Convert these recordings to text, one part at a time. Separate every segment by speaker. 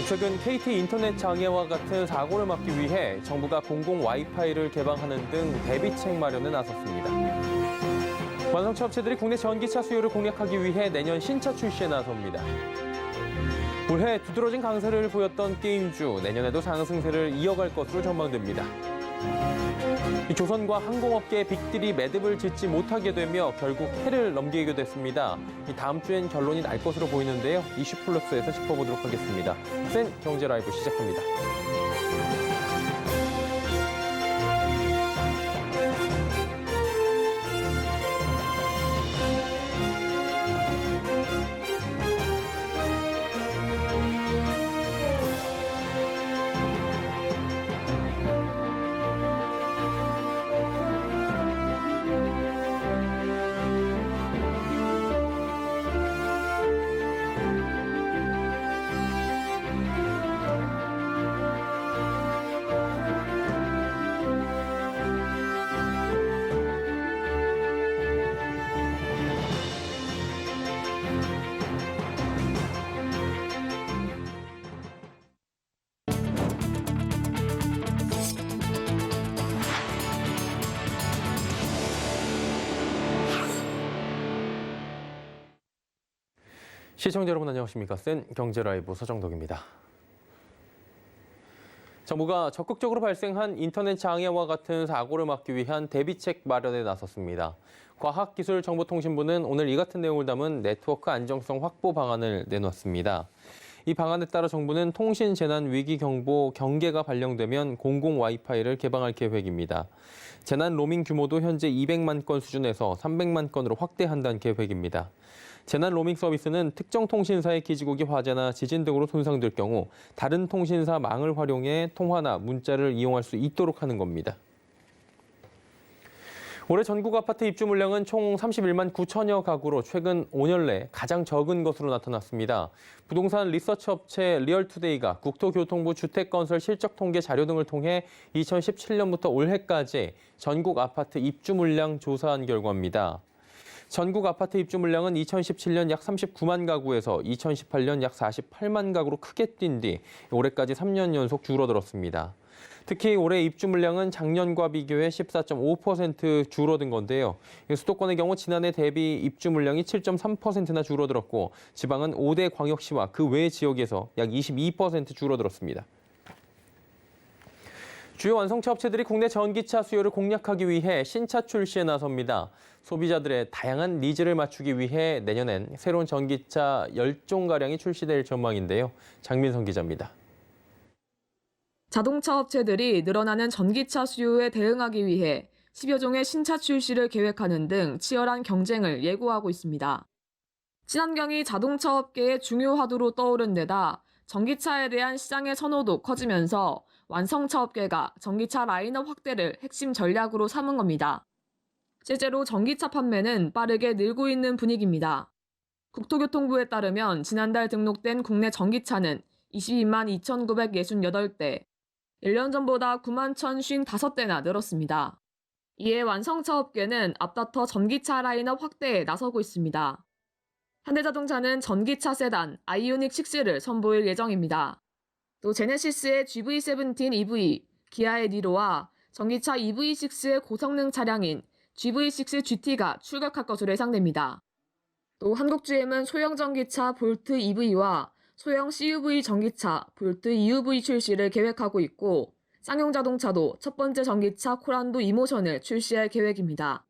Speaker 1: 최근 KT 인터넷 장애와 같은 사고를 막기 위해 정부가 공공 와이파이를 개방하는 등 대비책 마련에 나섰습니다. 완성차 업체들이 국내 전기차 수요를 공략하기 위해 내년 신차 출시에 나섭니다. 올해 두드러진 강세를 보였던 게임주, 내년에도 상승세를 이어갈 것으로 전망됩니다. 조선과 항공업계의 빅딜이 매듭을 짓지 못하게 되며 결국 해를 넘기게 됐습니다. 다음 주엔 결론이 날 것으로 보이는데요. 이슈플러스에서 짚어보도록 하겠습니다. 센 경제 라이브 시작합니다. 시청자 여러분 안녕하십니까? 센 경제 라이브 서정덕입니다. 정부가 적극적으로 발생한 인터넷 장애와 같은 사고를 막기 위한 대비책 마련에 나섰습니다. 과학기술정보통신부는 오늘 이 같은 내용을 담은 네트워크 안정성 확보 방안을 내놨습니다. 이 방안에 따라 정부는 통신재난위기경보 경계가 발령되면 공공 와이파이를 개방할 계획입니다. 재난 로밍 규모도 현재 200만 건 수준에서 300만 건으로 확대한다는 계획입니다. 재난 로밍 서비스는 특정 통신사의 기지국이 화재나 지진 등으로 손상될 경우 다른 통신사 망을 활용해 통화나 문자를 이용할 수 있도록 하는 겁니다. 올해 전국 아파트 입주 물량은 총 31만 9천여 가구로 최근 5년 내 가장 적은 것으로 나타났습니다. 부동산 리서치 업체 리얼투데이가 국토교통부 주택건설 실적 통계 자료 등을 통해 2017년부터 올해까지 전국 아파트 입주 물량 조사한 결과입니다. 전국 아파트 입주 물량은 2017년 약 39만 가구에서 2018년 약 48만 가구로 크게 뛴 뒤 올해까지 3년 연속 줄어들었습니다. 특히 올해 입주 물량은 작년과 비교해 14.5% 줄어든 건데요. 수도권의 경우 지난해 대비 입주 물량이 7.3%나 줄어들었고 지방은 5대 광역시와 그 외 지역에서 약 22% 줄어들었습니다. 주요 완성차 업체들이 국내 전기차 수요를 공략하기 위해 신차 출시에 나섭니다. 소비자들의 다양한 니즈를 맞추기 위해 내년엔 새로운 전기차 10종가량이 출시될 전망인데요. 장민성 기자입니다.
Speaker 2: 자동차 업체들이 늘어나는 전기차 수요에 대응하기 위해 10여 종의 신차 출시를 계획하는 등 치열한 경쟁을 예고하고 있습니다. 친환경이 자동차 업계의 중요 화두로 떠오른 데다 전기차에 대한 시장의 선호도 커지면서 완성차 업계가 전기차 라인업 확대를 핵심 전략으로 삼은 겁니다. 실제로 전기차 판매는 빠르게 늘고 있는 분위기입니다. 국토교통부에 따르면 지난달 등록된 국내 전기차는 22만 2,968대, 1년 전보다 9만 1,055대나 늘었습니다. 이에 완성차 업계는 앞다퉈 전기차 라인업 확대에 나서고 있습니다. 현대자동차는 전기차 세단 아이오닉 6를 선보일 예정입니다. 또 제네시스의 GV17 EV, 기아의 니로와 전기차 EV6의 고성능 차량인 GV6 GT가 출격할 것으로 예상됩니다. 또 한국GM은 소형 전기차 볼트 EV와 소형 CUV 전기차 볼트 EUV 출시를 계획하고 있고 쌍용 자동차도 첫 번째 전기차 코란도 이모션을 출시할 계획입니다.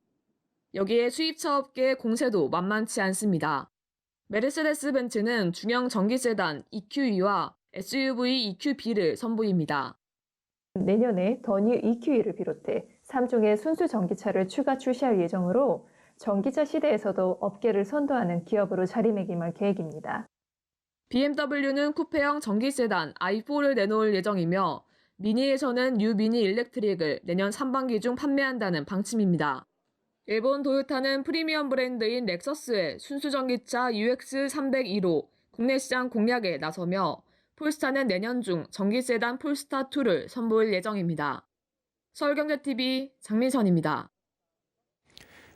Speaker 2: 여기에 수입차 업계의 공세도 만만치 않습니다. 메르세데스 벤츠는 중형 전기 세단 EQE와 SUV EQB를 선보입니다.
Speaker 3: 내년에 더 뉴 EQE를 비롯해 3종의 순수 전기차를 추가 출시할 예정으로 전기차 시대에서도 업계를 선도하는 기업으로 자리매김할 계획입니다.
Speaker 2: BMW는 쿠페형 전기 세단 i4를 내놓을 예정이며 미니에서는 뉴 미니 일렉트릭을 내년 상반기 중 판매한다는 방침입니다. 일본 도요타는 프리미엄 브랜드인 렉서스의 순수 전기차 UX302로 국내 시장 공략에 나서며 폴스타는 내년 중 전기 세단 폴스타2를 선보일 예정입니다. 서울경제TV 장민선입니다.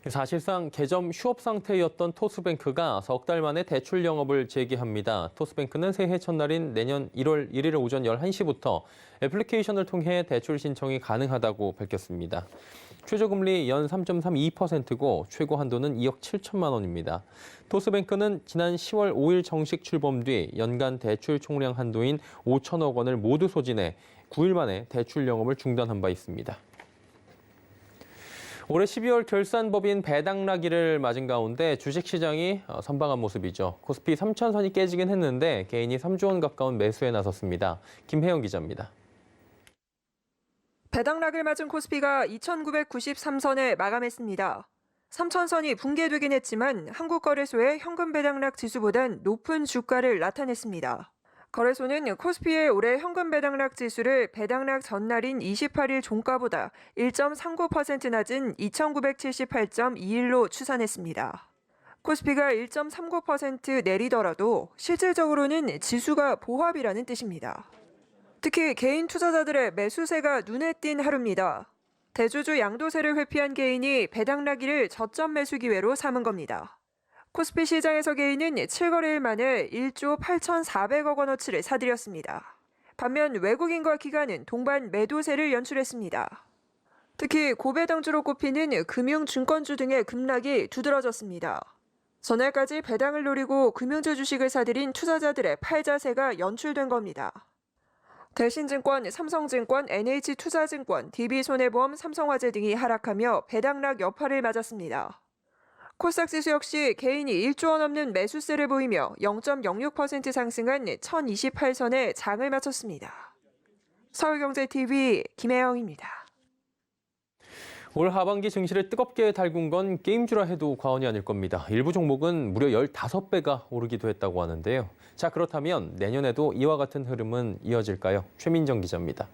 Speaker 1: 사실상 개점 휴업 상태였던 토스뱅크가 석 달 만에 대출 영업을 재개합니다. 토스뱅크는 새해 첫날인 내년 1월 1일 오전 11시부터 애플리케이션을 통해 대출 신청이 가능하다고 밝혔습니다. 최저금리 연 3.32%고 최고 한도는 2억 7천만 원입니다. 토스뱅크는 지난 10월 5일 정식 출범 뒤 연간 대출 총량 한도인 5천억 원을 모두 소진해 9일 만에 대출 영업을 중단한 바 있습니다. 올해 12월 결산법인 배당락이를 맞은 가운데 주식시장이 선방한 모습이죠. 코스피 3,000선이 깨지긴 했는데 개인이 3조 원 가까운 매수에 나섰습니다. 김혜영 기자입니다.
Speaker 4: 배당락을 맞은 코스피가 2,993선에 마감했습니다. 3,000선이 붕괴되긴 했지만 한국거래소의 현금 배당락 지수보단 높은 주가를 나타냈습니다. 거래소는 코스피의 올해 현금 배당락 지수를 배당락 전날인 28일 종가보다 1.39% 낮은 2,978.21로 추산했습니다. 코스피가 1.39% 내리더라도 실질적으로는 지수가 보합이라는 뜻입니다. 특히 개인 투자자들의 매수세가 눈에 띈 하루입니다. 대주주 양도세를 회피한 개인이 배당락일을 저점 매수 기회로 삼은 겁니다. 코스피 시장에서 개인은 7거래일 만에 1조 8,400억 원어치를 사들였습니다. 반면 외국인과 기관은 동반 매도세를 연출했습니다. 특히 고배당주로 꼽히는 금융, 증권주 등의 급락이 두드러졌습니다. 전날까지 배당을 노리고 금융주 주식을 사들인 투자자들의 팔자세가 연출된 겁니다. 대신증권, 삼성증권, NH투자증권, DB손해보험, 삼성화재 등이 하락하며 배당락 여파를 맞았습니다. 코스닥지수 역시 개인이 1조 원 넘는 매수세를 보이며 0.06% 상승한 1,028선에 장을 마쳤습니다. 서울경제TV 김혜영입니다.
Speaker 1: 올 하반기 증시를 뜨겁게 달군 건 게임주라 해도 과언이 아닐 겁니다. 일부 종목은 무려 15배가 오르기도 했다고 하는데요. 자, 그렇다면 내년에도 이와 같은 흐름은 이어질까요? 최민정 기자입니다.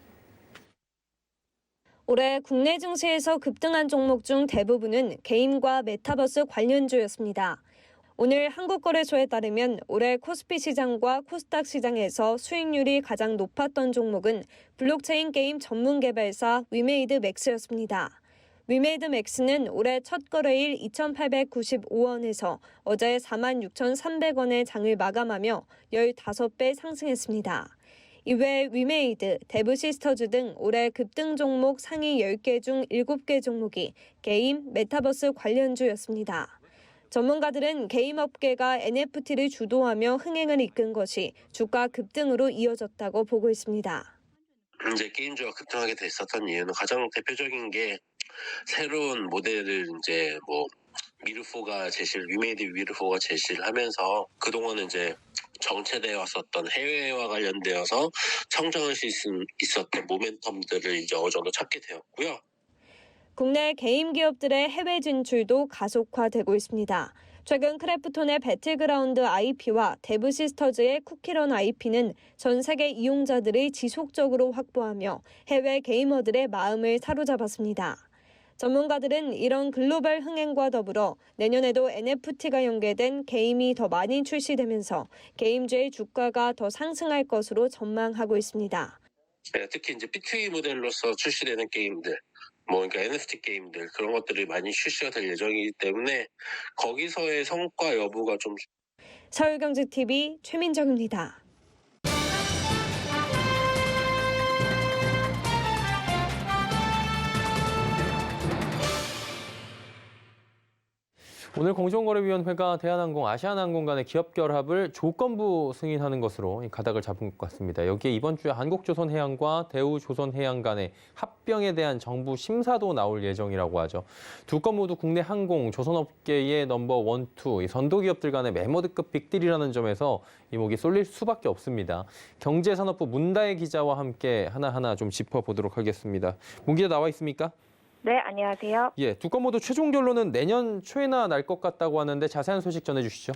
Speaker 5: 올해 국내 증시에서 급등한 종목 중 대부분은 게임과 메타버스 관련주였습니다. 오늘 한국거래소에 따르면 올해 코스피 시장과 코스닥 시장에서 수익률이 가장 높았던 종목은 블록체인 게임 전문 개발사 위메이드 맥스였습니다. 위메이드 맥스는 올해 첫 거래일 2,895원에서 어제 46,300원의 장을 마감하며 15배 상승했습니다. 이외에 위메이드, 데브시스터즈 등 올해 급등 종목 상위 10개 중 7개 종목이 게임, 메타버스 관련주였습니다. 전문가들은 게임 업계가 NFT를 주도하며 흥행을 이끈 것이 주가 급등으로 이어졌다고 보고 있습니다.
Speaker 6: 이제 게임주가 급등하게 됐었던 이유는 가장 대표적인 게 새로운 모델을 이제 위메이드 미르4가 제시를 하면서 그동안은 이제 정체되어 왔었던 해외와 관련되어서 성장할 수 있었던 모멘텀들을 이제 어느 정도 찾게 되었고요.
Speaker 5: 국내 게임 기업들의 해외 진출도 가속화되고 있습니다. 최근 크래프톤의 배틀그라운드 IP와 데브시스터즈의 쿠키런 IP는 전 세계 이용자들이 지속적으로 확보하며 해외 게이머들의 마음을 사로잡았습니다. 전문가들은 이런 글로벌 흥행과 더불어 내년에도 NFT가 연계된 게임이 더 많이 출시되면서 게임주의 주가가 더 상승할 것으로 전망하고 있습니다.
Speaker 6: 네, 특히 이제 B2B 모델로서 출시되는 게임들, 그러니까 NFT 게임들 그런 것들이 많이 출시가 될 예정이기 때문에 거기서의 성과 여부가 좀.
Speaker 5: 서울경제TV 최민정입니다.
Speaker 1: 오늘 공정거래위원회가 대한항공, 아시아나항공 간의 기업 결합을 조건부 승인하는 것으로 가닥을 잡은 것 같습니다. 여기에 이번 주에 한국조선해양과 대우조선해양 간의 합병에 대한 정부 심사도 나올 예정이라고 하죠. 두 건 모두 국내 항공, 조선업계의 넘버 1, 2, 선도기업들 간의 메모드급 빅딜이라는 점에서 이목이 쏠릴 수밖에 없습니다. 경제산업부 문다혜 기자와 함께 하나하나 좀 짚어보도록 하겠습니다. 문 기자 나와 있습니까?
Speaker 7: 네, 안녕하세요.
Speaker 1: 두 건 모두 최종 결론은 내년 초에나 날 것 같다고 하는데 자세한 소식 전해주시죠.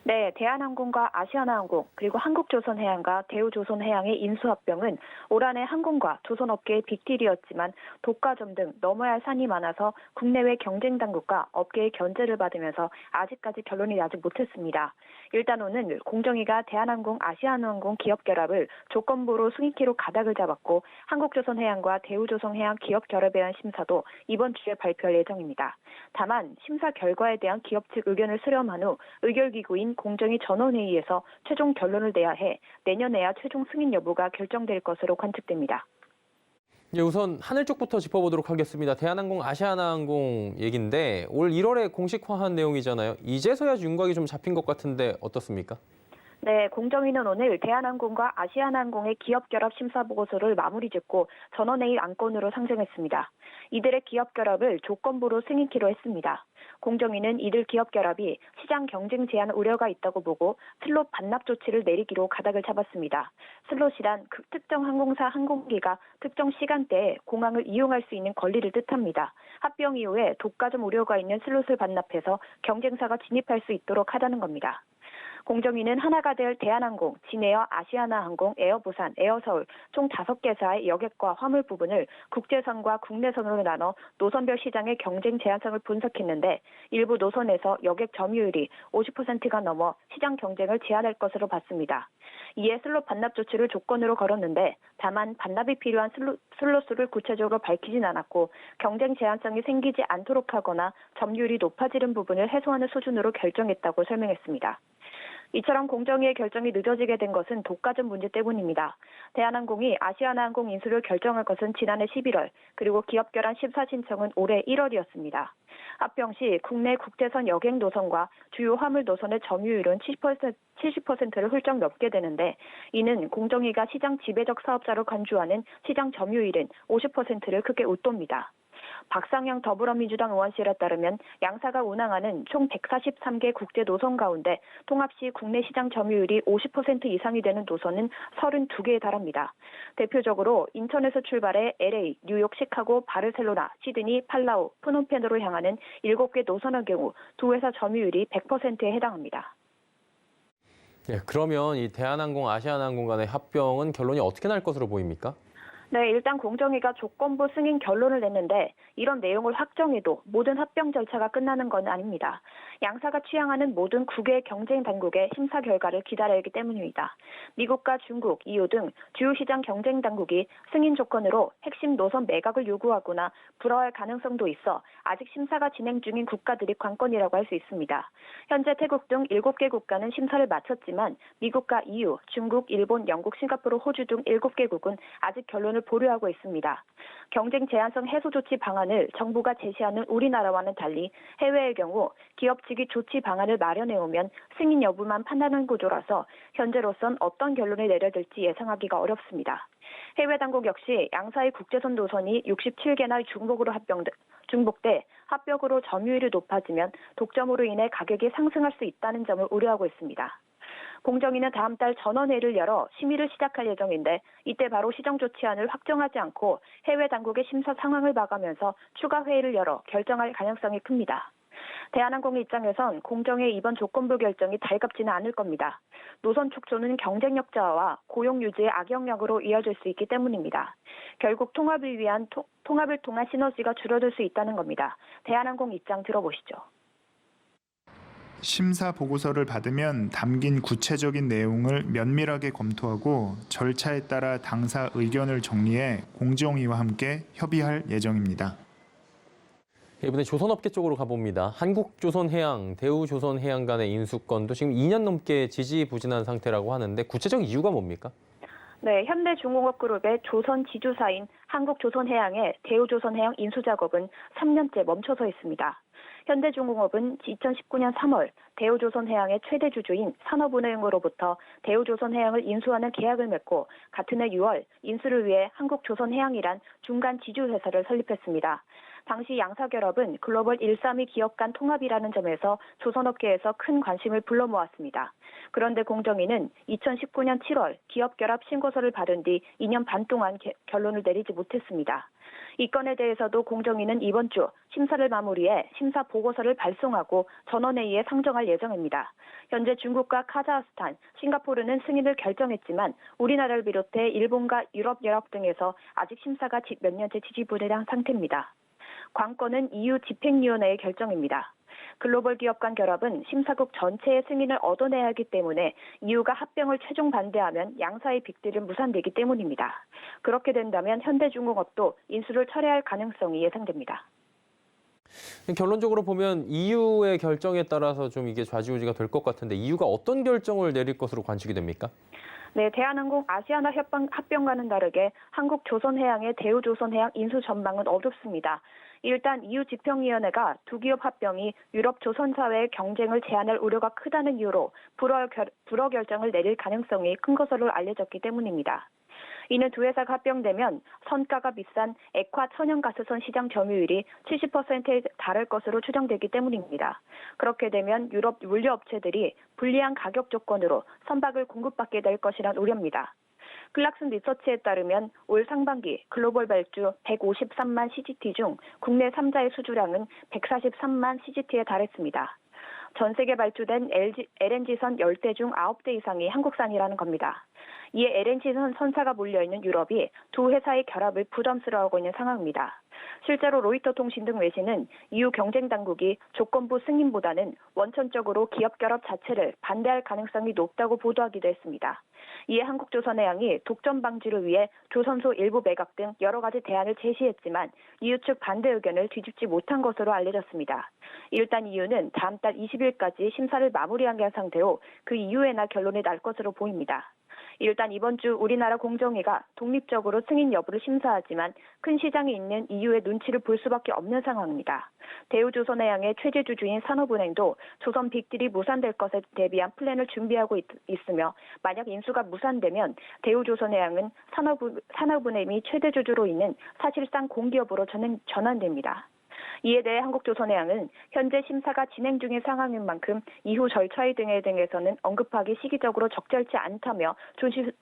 Speaker 7: 네, 대한항공과 아시아나항공 그리고 한국조선해양과 대우조선해양의 인수합병은 올 한해 항공과 조선업계의 빅딜이었지만 독과점 등 넘어야 할 산이 많아서 국내외 경쟁 당국과 업계의 견제를 받으면서 아직까지 결론이 나지 못했습니다. 일단 오늘 공정위가 대한항공, 아시아나항공 기업 결합을 조건부로 승인키로 가닥을 잡았고 한국조선해양과 대우조선해양 기업 결합에 대한 심사도 이번 주에 발표할 예정입니다. 다만 심사 결과에 대한 기업 측 의견을 수렴한 후 의결기구인 공정위 전원회의에서 최종 결론을 내야 해 내년에야 최종 승인 여부가 결정될 것으로 관측됩니다.
Speaker 1: 예, 우선 하늘 쪽부터 짚어보도록 하겠습니다. 대한항공, 아시아나항공 얘기인데 올 1월에 공식화한 내용이잖아요. 이제서야 윤곽이 좀 잡힌 것 같은데 어떻습니까?
Speaker 7: 네, 공정위는 오늘 대한항공과 아시아나항공의 기업 결합 심사 보고서를 마무리 짓고 전원회의 안건으로 상정했습니다. 이들의 기업 결합을 조건부로 승인키로 했습니다. 공정위는 이들 기업 결합이 시장 경쟁 제한 우려가 있다고 보고 슬롯 반납 조치를 내리기로 가닥을 잡았습니다. 슬롯이란 특정 항공사 항공기가 특정 시간대에 공항을 이용할 수 있는 권리를 뜻합니다. 합병 이후에 독과점 우려가 있는 슬롯을 반납해서 경쟁사가 진입할 수 있도록 하자는 겁니다. 공정위는 하나가 될 대한항공, 진에어, 아시아나항공, 에어부산, 에어서울 총 5개사의 여객과 화물 부분을 국제선과 국내선으로 나눠 노선별 시장의 경쟁 제한성을 분석했는데 일부 노선에서 여객 점유율이 50%가 넘어 시장 경쟁을 제한할 것으로 봤습니다. 이에 슬롯 반납 조치를 조건으로 걸었는데 다만 반납이 필요한 슬롯 수를 구체적으로 밝히진 않았고 경쟁 제한성이 생기지 않도록 하거나 점유율이 높아지는 부분을 해소하는 수준으로 결정했다고 설명했습니다. 이처럼 공정위의 결정이 늦어지게 된 것은 독과점 문제 때문입니다. 대한항공이 아시아나항공 인수를 결정할 것은 지난해 11월, 그리고 기업 결합 심사 신청은 올해 1월이었습니다. 합병 시 국내 국제선 여객 노선과 주요 화물 노선의 점유율은 70%를 훌쩍 넘게 되는데 이는 공정위가 시장 지배적 사업자로 간주하는 시장 점유율은 50%를 크게 웃돕니다. 박상영 더불어민주당 의원실에 따르면 양사가 운항하는 총 143개 국제 노선 가운데 통합 시 국내 시장 점유율이 50% 이상이 되는 노선은 32개에 달합니다. 대표적으로 인천에서 출발해 LA, 뉴욕, 시카고, 바르셀로나, 시드니, 팔라우, 프놈펜으로 향하는 7개 노선의 경우 두 회사 점유율이 100%에 해당합니다.
Speaker 1: 예, 그러면 이 대한항공, 아시아나항공 간의 합병은 결론이 어떻게 날 것으로 보입니까?
Speaker 7: 네, 일단 공정위가 조건부 승인 결론을 냈는데 이런 내용을 확정해도 모든 합병 절차가 끝나는 건 아닙니다. 양사가 취향하는 모든 국외 경쟁 당국의 심사 결과를 기다려야 하기 때문입니다. 미국과 중국, EU 등 주요 시장 경쟁 당국이 승인 조건으로 핵심 노선 매각을 요구하거나 불허할 가능성도 있어 아직 심사가 진행 중인 국가들이 관건이라고 할 수 있습니다. 현재 태국 등 7개 국가는 심사를 마쳤지만 미국과 EU, 중국, 일본, 영국, 싱가포르, 호주 등 7개국은 아직 결론을 보류하고 있습니다. 경쟁 제한성 해소 조치 방안을 정부가 제시하는 우리나라와는 달리 해외의 경우 기업 측이 조치 방안을 마련해오면 승인 여부만 판단하는 구조라서 현재로선 어떤 결론을 내려야 될지 예상하기가 어렵습니다. 해외 당국 역시 양사의 국제선 노선이 67개나 중복돼 합병으로 점유율이 높아지면 독점으로 인해 가격이 상승할 수 있다는 점을 우려하고 있습니다. 공정위는 다음 달 전원회의를 열어 심의를 시작할 예정인데 이때 바로 시정 조치안을 확정하지 않고 해외 당국의 심사 상황을 봐가면서 추가 회의를 열어 결정할 가능성이 큽니다. 대한항공의 입장에선 공정의 이번 조건부 결정이 달갑지는 않을 겁니다. 노선 축소는 경쟁력 저하와 고용 유지의 악영향으로 이어질 수 있기 때문입니다. 결국 통합을 통한 시너지가 줄어들 수 있다는 겁니다. 대한항공 입장 들어보시죠.
Speaker 8: 심사 보고서를 받으면 담긴 구체적인 내용을 면밀하게 검토하고 절차에 따라 당사 의견을 정리해 공정위와 함께 협의할 예정입니다.
Speaker 1: 이번에 조선업계 쪽으로 가봅니다. 한국조선해양, 대우조선해양 간의 인수건도 지금 2년 넘게 지지부진한 상태라고 하는데 구체적 이유가 뭡니까?
Speaker 7: 네, 현대중공업그룹의 조선 지주사인 한국조선해양의 대우조선해양 인수 작업은 3년째 멈춰서 있습니다. 현대중공업은 2019년 3월 대우조선해양의 최대 주주인 산업은행으로부터 대우조선해양을 인수하는 계약을 맺고 같은 해 6월 인수를 위해 한국조선해양이란 중간 지주회사를 설립했습니다. 당시 양사결합은 글로벌 132 기업 간 통합이라는 점에서 조선업계에서 큰 관심을 불러 모았습니다. 그런데 공정위는 2019년 7월 기업결합 신고서를 받은 뒤 2년 반 동안 결론을 내리지 못했습니다. 이 건에 대해서도 공정위는 이번 주 심사를 마무리해 심사 보고서를 발송하고 전원회의에 상정할 예정입니다. 현재 중국과 카자흐스탄, 싱가포르는 승인을 결정했지만 우리나라를 비롯해 일본과 유럽연합 등에서 아직 심사가 몇 년째 지지부진한 상태입니다. 관건은 EU 집행위원회의 결정입니다. 글로벌 기업 간 결합은 심사국 전체의 승인을 얻어내야 하기 때문에 EU가 합병을 최종 반대하면 양사의 빅딜은 무산되기 때문입니다. 그렇게 된다면 현대중공업도 인수를 철회할 가능성이 예상됩니다.
Speaker 1: 결론적으로 보면 EU의 결정에 따라서 좀 이게 좌지우지가 될 것 같은데 EU가 어떤 결정을 내릴 것으로 관측이 됩니까?
Speaker 7: 네, 대한항공 아시아나 합병과는 다르게 한국조선해양의 대우조선해양 인수 전망은 어둡습니다. 일단 EU 집행위원회가 두 기업 합병이 유럽 조선사회의 경쟁을 제한할 우려가 크다는 이유로 불허 결정을 내릴 가능성이 큰 것으로 알려졌기 때문입니다. 이는 두 회사가 합병되면 선가가 비싼 액화 천연가스선 시장 점유율이 70%에 달할 것으로 추정되기 때문입니다. 그렇게 되면 유럽 물류업체들이 불리한 가격 조건으로 선박을 공급받게 될 것이란 우려입니다. 클락슨 리서치에 따르면 올 상반기 글로벌 발주 153만 CGT 중 국내 3자의 수주량은 143만 CGT에 달했습니다. 전 세계 발주된 LNG선 10대 중 9대 이상이 한국산이라는 겁니다. 이에 LNG선 선사가 몰려있는 유럽이 두 회사의 결합을 부담스러워하고 있는 상황입니다. 실제로 로이터 통신 등 외신은 EU 경쟁당국이 조건부 승인보다는 원천적으로 기업 결합 자체를 반대할 가능성이 높다고 보도하기도 했습니다. 이에 한국조선해양이 독점 방지를 위해 조선소 일부 매각 등 여러 가지 대안을 제시했지만 EU 측 반대 의견을 뒤집지 못한 것으로 알려졌습니다. 일단 EU는 다음 달 20일까지 심사를 마무리한 상태로 그 이후에나 결론이 날 것으로 보입니다. 일단 이번 주 우리나라 공정위가 독립적으로 승인 여부를 심사하지만 큰 시장이 있는 EU의 눈치를 볼 수밖에 없는 상황입니다. 대우조선해양의 최대주주인 산업은행도 조선 빅딜이 무산될 것에 대비한 플랜을 준비하고 있으며 만약 인수가 무산되면 대우조선해양은 산업은행이 최대주주로 있는 사실상 공기업으로 전환됩니다. 이에 대해 한국조선해양은 현재 심사가 진행 중인 상황인 만큼 이후 절차의 등에서는 언급하기 시기적으로 적절치 않다며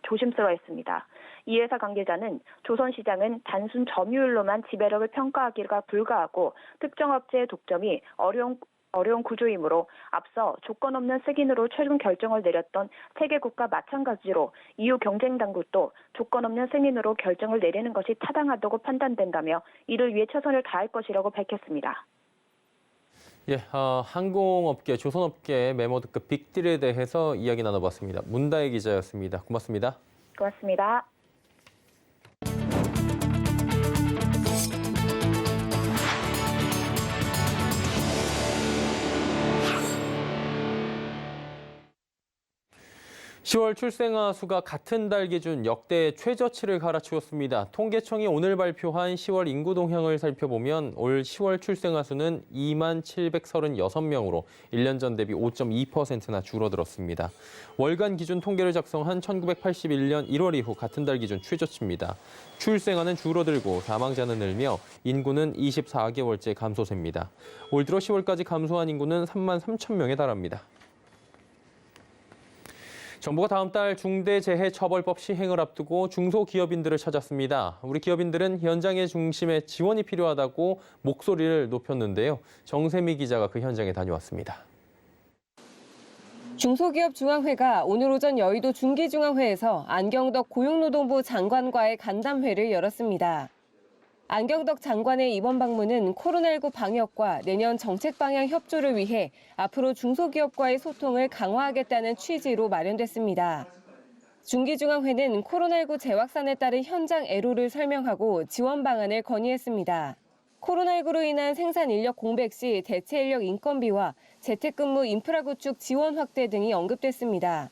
Speaker 7: 조심스러워했습니다. 이 회사 관계자는 조선시장은 단순 점유율로만 지배력을 평가하기가 불가하고 특정 업체의 독점이 어려운 구조이므로 앞서 조건 없는 승인으로 최종 결정을 내렸던 세계 국가 마찬가지로 EU 경쟁당국도 조건 없는 승인으로 결정을 내리는 것이 타당하다고 판단된다며 이를 위해 최선을 다할 것이라고 밝혔습니다.
Speaker 1: 항공업계, 조선업계 메모드급 빅딜에 대해서 이야기 나눠봤습니다. 문다혜 기자였습니다. 고맙습니다.
Speaker 7: 고맙습니다.
Speaker 1: 10월 출생아 수가 같은 달 기준 역대 최저치를 갈아치웠습니다. 통계청이 오늘 발표한 10월 인구 동향을 살펴보면 올 10월 출생아 수는 2만 736명으로 1년 전 대비 5.2%나 줄어들었습니다. 월간 기준 통계를 작성한 1981년 1월 이후 같은 달 기준 최저치입니다. 출생아는 줄어들고 사망자는 늘며 인구는 24개월째 감소세입니다. 올 들어 10월까지 감소한 인구는 3만 3천 명에 달합니다. 정부가 다음 달 중대재해처벌법 시행을 앞두고 중소기업인들을 찾았습니다. 우리 기업인들은 현장의 중심에 지원이 필요하다고 목소리를 높였는데요. 정세미 기자가 그 현장에 다녀왔습니다.
Speaker 9: 중소기업 중앙회가 오늘 오전 여의도 중기중앙회에서 안경덕 고용노동부 장관과의 간담회를 열었습니다. 안경덕 장관의 이번 방문은 코로나19 방역과 내년 정책 방향 협조를 위해 앞으로 중소기업과의 소통을 강화하겠다는 취지로 마련됐습니다. 중기중앙회는 코로나19 재확산에 따른 현장 애로를 설명하고 지원 방안을 건의했습니다. 코로나19로 인한 생산 인력 공백 시 대체 인력 인건비와 재택근무 인프라 구축 지원 확대 등이 언급됐습니다.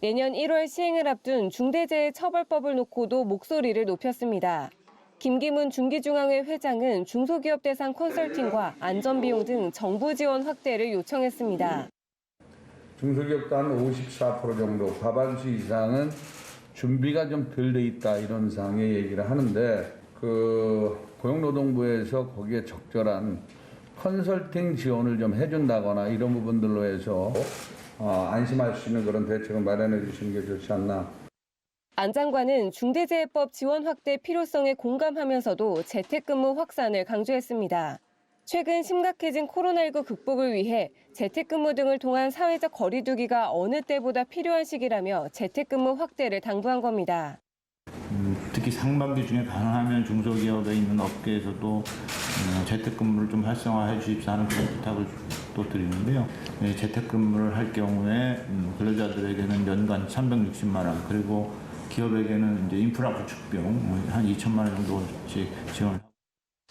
Speaker 9: 내년 1월 시행을 앞둔 중대재해처벌법을 놓고도 목소리를 높였습니다. 김기문 중기중앙회 회장은 중소기업 대상 컨설팅과 안전비용 등 정부 지원 확대를 요청했습니다.
Speaker 10: 중소기업도 한 54% 정도, 과반수 이상은 준비가 좀 덜 돼 있다 이런 상의 얘기를 하는데 고용노동부에서 거기에 적절한 컨설팅 지원을 좀 해준다거나 이런 부분들로 해서 안심할 수 있는 그런 대책을 마련해 주시는 게 좋지 않나.
Speaker 9: 안 장관은 중대재해법 지원 확대 필요성에 공감하면서도 재택근무 확산을 강조했습니다. 최근 심각해진 코로나19 극복을 위해 재택근무 등을 통한 사회적 거리 두기가 어느 때보다 필요한 시기라며 재택근무 확대를 당부한 겁니다.
Speaker 11: 특히 상반기 중에 가능하면 중소기업에 있는 업계에서도 재택근무를 좀 활성화해 주십사 하는 그런 부탁을 또 드리는데요. 재택근무를 할 경우에 근로자들에게는 연간 360만 원, 그리고 기업에게는 이제 인프라 구축비용 한 2천만 원 정도씩 지원을.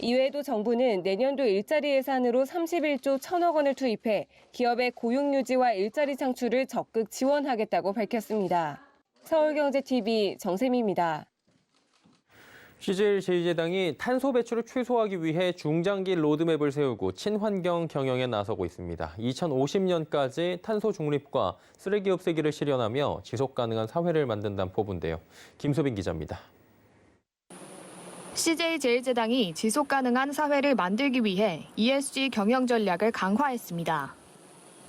Speaker 9: 이외에도 정부는 내년도 일자리 예산으로 31조 1천억 원을 투입해 기업의 고용 유지와 일자리 창출을 적극 지원하겠다고 밝혔습니다. 서울경제TV 정세미입니다.
Speaker 1: CJ 제2제당이 탄소 배출을 최소화하기 위해 중장기 로드맵을 세우고 친환경 경영에 나서고 있습니다. 2050년까지 탄소 중립과 쓰레기 없애기를 실현하며 지속 가능한 사회를 만든다는 포부인데요. 김소빈 기자입니다.
Speaker 12: CJ 제1제당이 지속 가능한 사회를 만들기 위해 ESG 경영 전략을 강화했습니다.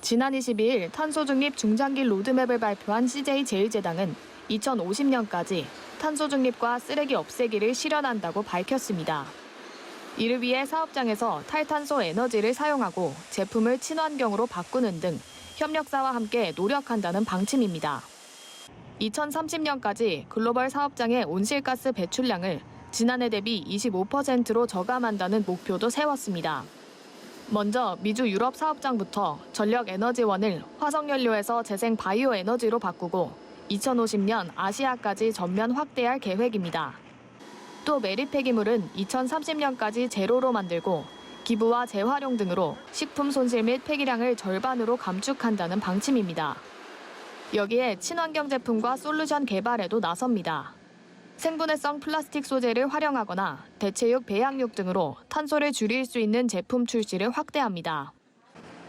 Speaker 12: 지난 22일 탄소 중립 중장기 로드맵을 발표한 CJ 제1제당은 2050년까지 탄소 중립과 쓰레기 없애기를 실현한다고 밝혔습니다. 이를 위해 사업장에서 탈탄소 에너지를 사용하고 제품을 친환경으로 바꾸는 등 협력사와 함께 노력한다는 방침입니다. 2030년까지 글로벌 사업장의 온실가스 배출량을 지난해 대비 25%로 저감한다는 목표도 세웠습니다. 먼저 미주 유럽 사업장부터 전력에너지원을 화석연료에서 재생 바이오 에너지로 바꾸고 2050년 아시아까지 전면 확대할 계획입니다. 또 매립 폐기물은 2030년까지 제로로 만들고 기부와 재활용 등으로 식품 손실 및 폐기량을 절반으로 감축한다는 방침입니다. 여기에 친환경 제품과 솔루션 개발에도 나섭니다. 생분해성 플라스틱 소재를 활용하거나 대체육, 배양육 등으로 탄소를 줄일 수 있는 제품 출시를 확대합니다.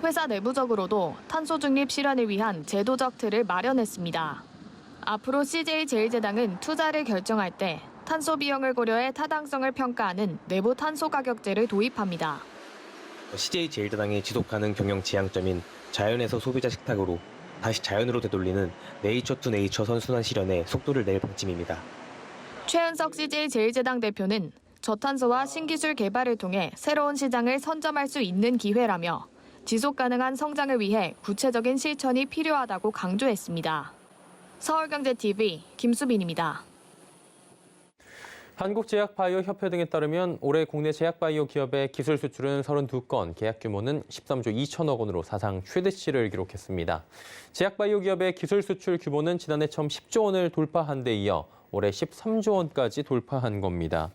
Speaker 12: 회사 내부적으로도 탄소 중립 실현을 위한 제도적 틀을 마련했습니다. 앞으로 CJ 제1제당은 투자를 결정할 때 탄소 비용을 고려해 타당성을 평가하는 내부 탄소 가격제를 도입합니다.
Speaker 13: CJ 제1제당의 지속가능 경영 지향점인 자연에서 소비자 식탁으로 다시 자연으로 되돌리는 네이처 투 네이처 선순환 실현에 속도를 낼 방침입니다.
Speaker 12: 최은석 CJ 제1제당 대표는 저탄소와 신기술 개발을 통해 새로운 시장을 선점할 수 있는 기회라며 지속 가능한 성장을 위해 구체적인 실천이 필요하다고 강조했습니다. 서울경제TV 김수빈입니다.
Speaker 1: 한국제약바이오협회 등에 따르면 올해 국내 제약바이오 기업의 기술 수출은 32건, 계약 규모는 13조 2천억 원으로 사상 최대치를 기록했습니다. 제약바이오 기업의 기술 수출 규모는 지난해 처음 10조 원을 돌파한 데 이어 올해 13조 원까지 돌파한 겁니다.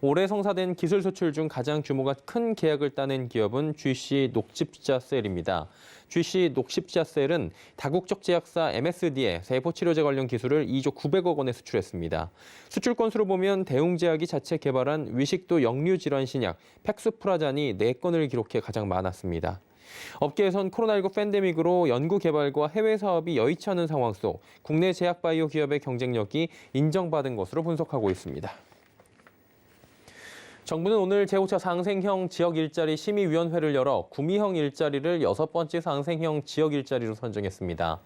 Speaker 1: 올해 성사된 기술 수출 중 가장 규모가 큰 계약을 따낸 기업은 GC 녹십자셀입니다. GC 녹십자셀은 다국적 제약사 MSD에 세포치료제 관련 기술을 2조 900억 원에 수출했습니다. 수출 건수로 보면 대웅제약이 자체 개발한 위식도 역류 질환 신약 팩수프라잔이 4건을 기록해 가장 많았습니다. 업계에선 코로나19 팬데믹으로 연구 개발과 해외 사업이 여의치 않은 상황 속 국내 제약바이오 기업의 경쟁력이 인정받은 것으로 분석하고 있습니다. 정부는 오늘 제5차 상생형 지역 일자리 심의위원회를 열어 구미형 일자리를 6번째 상생형 지역 일자리로 선정했습니다.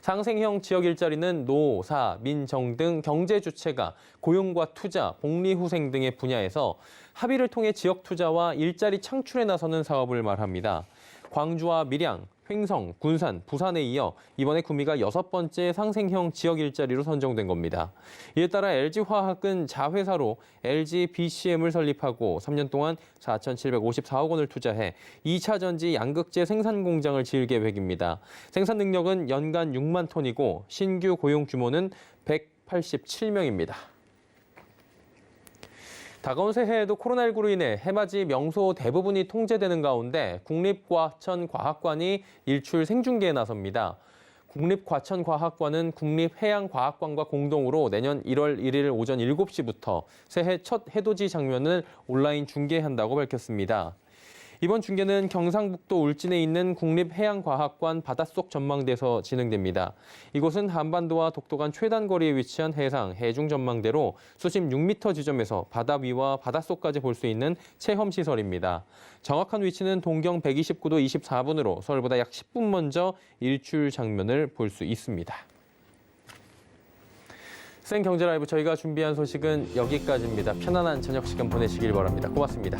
Speaker 1: 상생형 지역 일자리는 노, 사, 민, 정 등 경제 주체가 고용과 투자, 복리후생 등의 분야에서 합의를 통해 지역 투자와 일자리 창출에 나서는 사업을 말합니다. 광주와 밀양, 횡성, 군산, 부산에 이어 이번에 구미가 6번째 상생형 지역 일자리로 선정된 겁니다. 이에 따라 LG화학은 자회사로 LGBCM을 설립하고 3년 동안 4,754억 원을 투자해 2차 전지 양극재 생산 공장을 지을 계획입니다. 생산 능력은 연간 6만 톤이고 신규 고용 규모는 187명입니다. 다가온 새해에도 코로나19로 인해 해맞이 명소 대부분이 통제되는 가운데 국립과천과학관이 일출 생중계에 나섭니다. 국립과천과학관은 국립해양과학관과 공동으로 내년 1월 1일 오전 7시부터 새해 첫 해돋이 장면을 온라인 중계한다고 밝혔습니다. 이번 중계는 경상북도 울진에 있는 국립해양과학관 바닷속 전망대에서 진행됩니다. 이곳은 한반도와 독도 간 최단 거리에 위치한 해상, 해중 전망대로 수심 6m 지점에서 바다 위와 바닷속까지 볼 수 있는 체험시설입니다. 정확한 위치는 동경 129도 24분으로 서울보다 약 10분 먼저 일출 장면을 볼 수 있습니다. 생경제라이브 저희가 준비한 소식은 여기까지입니다. 편안한 저녁 시간 보내시길 바랍니다. 고맙습니다.